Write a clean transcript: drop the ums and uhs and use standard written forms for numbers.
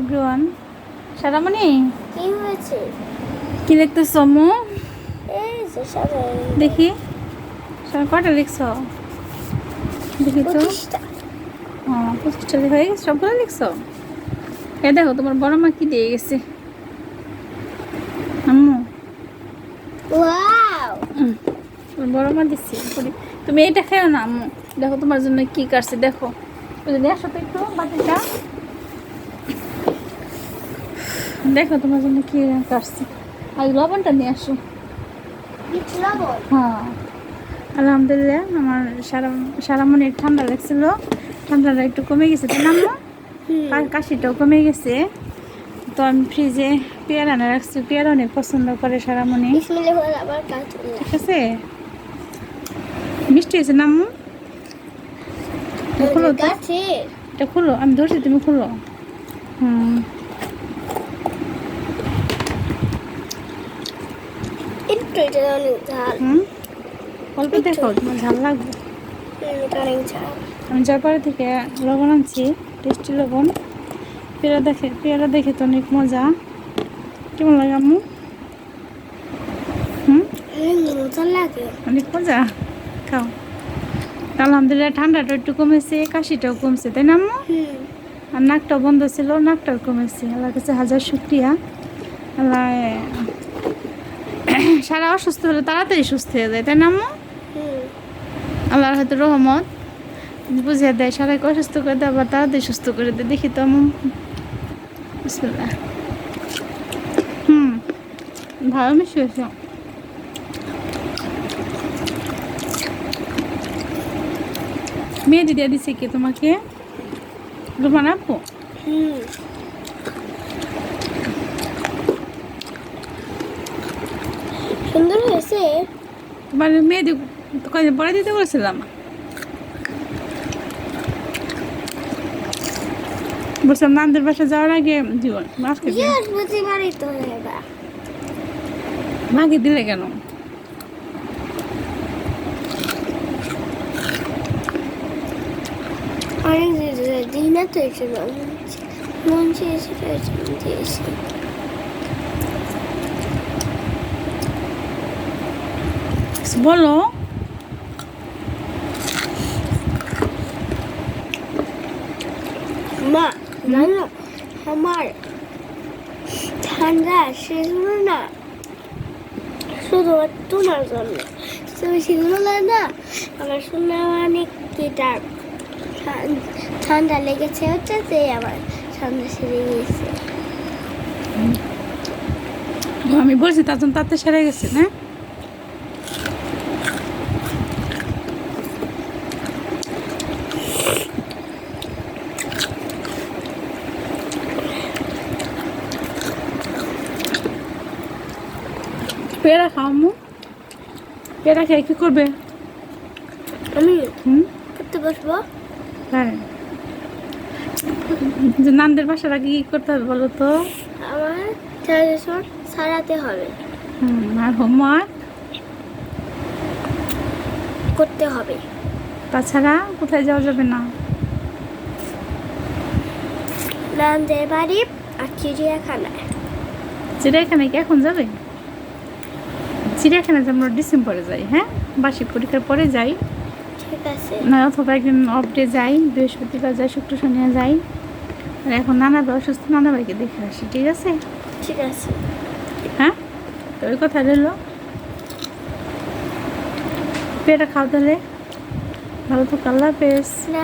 Everyone, সারামণি কি হয়েছে? কি লিখতেছ মু? এই যে সারা দেখি সারা কটা লিখছ? দেখি তো। 25টা। হ্যাঁ, 25টা হয়ে গেছে, সবগুলো লিখছ? এ দেখো তোমার বড় মা কি দিয়ে গেছে আম্মু। ওয়াও, তোমার বড় মা দিচ্ছে। তুমি এটা খেও না আম্মু, দেখো তোমার জন্য কি কাটছে দেখো। নিয়ে আসো তো একটু বাটিটা, দেখো তোমার জন্য কি কাটছে। আর লবণটা নিয়ে আসো। কিছু লবণ। হ্যাঁ, আলহামদুলিল্লাহ আমার সারামণির ঠান্ডা লাগছিল, ঠান্ডাটা একটু কমে গেছে তাই না আম্মু? কাশিটাও কমে গেছে। তো আমি ফ্রিজে পেয়ারা এনে রাখছি, পেয়ারা অনেক পছন্দ করে সারামণি। বিসমিল্লাহ বলে আবার কাটুন। ঠিক আছে, মিষ্টি হয়েছে না আম্মু? খুলো তো, গাছে এটা খুলো, আমি ধরছি তুমি খুলো। একটু এটা অনেক ঝাল। অল্প দেখো, তোমার ঝাল লাগবে। এটা অনেক ঝাল। আমি জয়পাড়া থেকে লবণ আনছি, টেস্টি লবণ। পেয়ারা দেখে তো অনেক মজা। কেমন লাগে আম্মু? মজা লাগে। অনেক মজা, খাও। আলহামদুলিল্লাহ ঠান্ডাটা একটু কমেছে, কাশিটাও কমছে তাই না আম্মু? আর নাকটাও বন্ধ ছিল, নাকটাও কমেছে। আল্লাহর কাছে হাজার শুকরিয়া। আল্লাহ সারা অসুস্থ হলে তাড়াতাড়ি সুস্থ হয়ে যায় তাই না আম্মু? আল্লাহর হয়তো রহমত বুঝিয়ে দেয়, সারাকে অসুস্থ করে দেয় আবার তাড়াতাড়ি সুস্থ করে দেয়। দেখি তো আম্মু, বিসমিল্লাহ। ভালো মিষ্টি হয়েছে। মেয়ে দিদি দিছে কি তোমাকে? রুমান আপু? সুন্দর হয়েছে। তোমার মেয়েদি কয়দিন পরে দিতে বলছিলাম, বলছিলাম নানদের বাসা যাওয়ার আগে দিও। আজকে বৃহস্পতিবারই তো এবার। মাকে দিলে কেন? অনেক দিন না তো এসে মন চেয়েছে দিয়েছি। বলো। মা জানো আমার ঠান্ডা শেষ হলো না শুধু তোমার জন্য। তুমি সেগুলো না আমার শুনে অনেক কেটা ঠান্ডা লেগেছে হচ্ছে যে আমার ঠান্ডা সেরে গিয়েছে। আমি বলছি তার জন্য তাতে সেরে গেছে না? পেয়ারা খাও আম্মু, পেয়ারা খেয়ে কি করবে? আমি করতে বসবো। হ্যাঁ, যে নানদের বাসার আগে কি করতে হবে বলো তো? আমার ট্রানজেকশন সারাতে হবে। আর হোমওয়ার্ক করতে হবে। তাছাড়া কোথায় যাওয়া যাবে না? নানদের বাড়ি আর চিড়িয়াখানায়। চিড়িয়াখানায় কি এখন যাবে? চিড়িয়াখানায় আমরা ডিসেম্বরে যাই, হ্যাঁ, বার্ষিক পরীক্ষার পরে যাই। ঠিক আছে। না অথবা একদিন অফ ডে যাই, বৃহস্পতিবার যাই, শুক্র শনি যাই। আর এখন নানা ভাই অসুস্থ, নানা ভাইকে দেখে আসি, ঠিক আছে? ঠিক আছে। হ্যাঁ, তো ওই কথা রইল। পেটা খাও তাহলে, ভালো থাকো, আল্লাহ হাফেজ। না